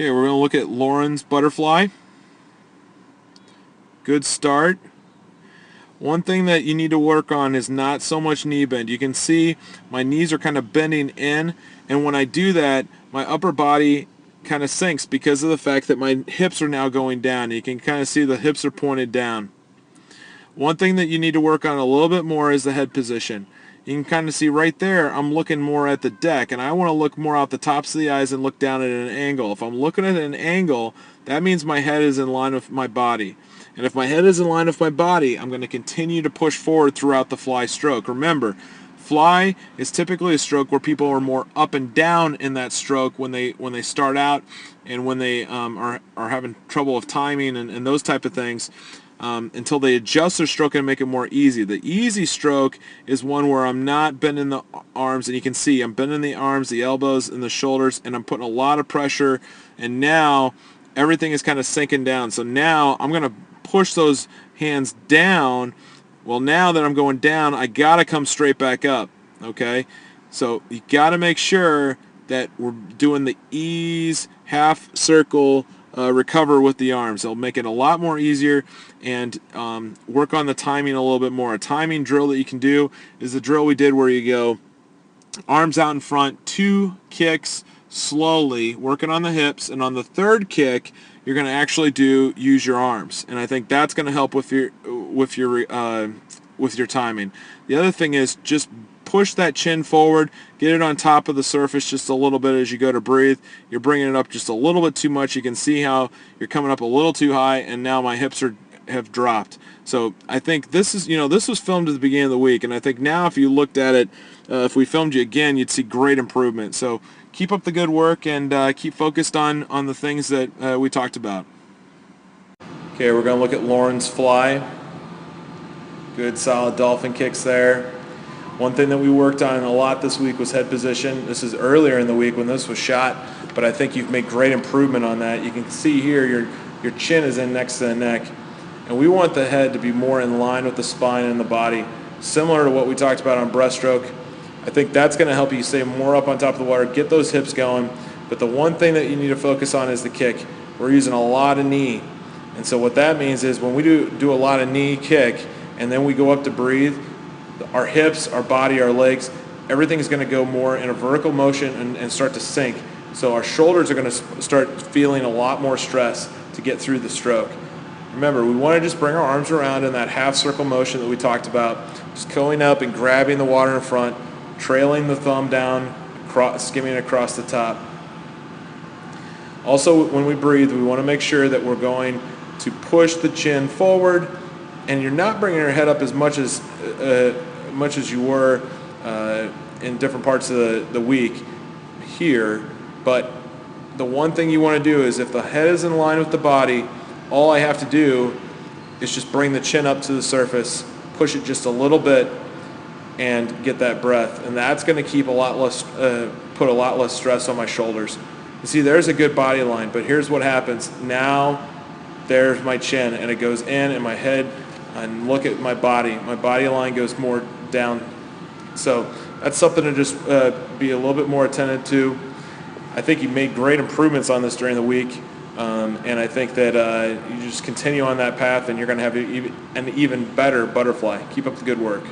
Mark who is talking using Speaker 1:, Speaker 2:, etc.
Speaker 1: Okay, we're going to look at Lauren's butterfly. Good start. One thing that you need to work on is not so much knee bend. You can see my knees are kind of bending in, and when I do that, my upper body kind of sinks because of the fact that my hips are now going down. You can kind of see the hips are pointed down. One thing that you need to work on a little bit more is the head position. You can kind of see right there, I'm looking more at the deck, and I want to look more out the tops of the eyes and look down at an angle. If I'm looking at an angle, that means my head is in line with my body. And if my head is in line with my body, I'm going to continue to push forward throughout the fly stroke. Remember, fly is typically a stroke where people are more up and down in that stroke when they start out, and when they are having trouble with timing and those type of things. Until they adjust their stroke and make it more easy. The easy stroke is one where I'm not bending the arms, and you can see I'm bending the arms, the elbows, and the shoulders, and I'm putting a lot of pressure, and now everything is kind of sinking down. So now I'm going to push those hands down. Well, now that I'm going down, I got to come straight back up, okay? So you got to make sure that we're doing the ease, half circle, recover with the arms. It'll make it a lot more easier, and work on the timing a little bit more. A timing drill that you can do is the drill we did where you go arms out in front, 2 kicks slowly, working on the hips, and on the third kick you're going to actually use your arms, and I think that's going to help with your timing. The other thing is just push that chin forward, get it on top of the surface just a little bit as you go to breathe. You're bringing it up just a little bit too much. You can see how you're coming up a little too high, and now my hips have dropped. So I think this was filmed at the beginning of the week, and I think now if you looked at it, if we filmed you again, you'd see great improvement. So keep up the good work, and keep focused on the things that we talked about. Okay, we're going to look at Lauren's fly. Good solid dolphin kicks there. One thing that we worked on a lot this week was head position. This is earlier in the week when this was shot, but I think you've made great improvement on that. You can see here your chin is in next to the neck, and we want the head to be more in line with the spine and the body, similar to what we talked about on breaststroke. I think that's going to help you stay more up on top of the water, get those hips going, but the one thing that you need to focus on is the kick. We're using a lot of knee, and so what that means is when we do a lot of knee kick and then we go up to breathe, our hips, our body, our legs, everything is going to go more in a vertical motion and start to sink. So our shoulders are going to start feeling a lot more stress to get through the stroke. Remember, we want to just bring our arms around in that half circle motion that we talked about, just going up and grabbing the water in front, trailing the thumb down, skimming across the top. Also, when we breathe, we want to make sure that we're going to push the chin forward, and you're not bringing your head up as much as you were in different parts of the week here. But the one thing you want to do is, if the head is in line with the body, all I have to do is just bring the chin up to the surface, push it just a little bit, and get that breath. And that's going to keep put a lot less stress on my shoulders. You see, there's a good body line, but here's what happens. Now there's my chin, and it goes in, and my head, and look at my body. My body line goes more down. So that's something to just be a little bit more attentive to. I think you made great improvements on this during the week, and I think that you just continue on that path, and you're going to have an even better butterfly. Keep up the good work.